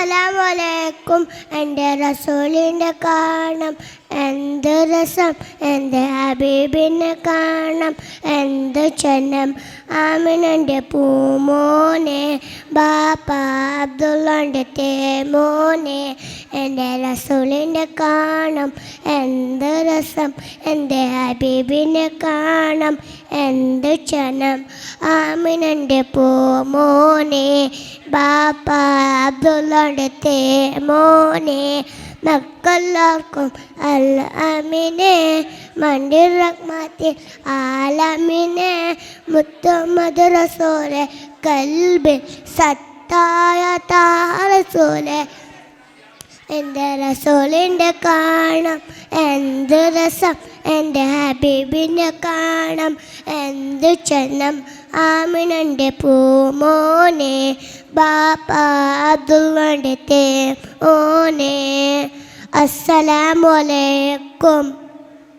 അസ്സലാമലൈക്കും. എൻ്റെ റസൂലിൻ്റെ കാണാം എന്ത് രസം, എൻ്റെ ഹബീബിനെ കാണാം എന്ത് ചന്നം. ആമിനൻ്റെ പൂമോനെ, ബാപ്പ അബ്ദുള്ളൻ്റെ തേമോനെ. എൻ്റെ റസൂലിൻ്റെ കാണാം എന്ത് രസം, എൻ്റെ ഹബീബിനെ കാണാം എന്ത് ചനം. ആമിനൻ്റെ പൂമോനെ, ബാപ്പ അബ്ദുള്ളയുടെ തേമോനെ. മക്കളാക്കും അൽ അമിനെ, മണ്ടിർ റഹ്മത്തിൽ ആലമിനെ. മുഹമ്മദ് റസൂലെ, കൽബിൽ സത്തായ റസൂലെ. എൻ്റെ റസൂലിൻ്റെ കാണാം എന്ത് രസം, എൻ്റെ ഹബീബിനെ കാണാം എന്ത് ചന്നം. ആമിനൻ്റെ പൂമോനെ, ബാപ്പ അബ്ദുള്ളയുടെ തേമോനെ. അസ്സലാമു അലൈക്കും.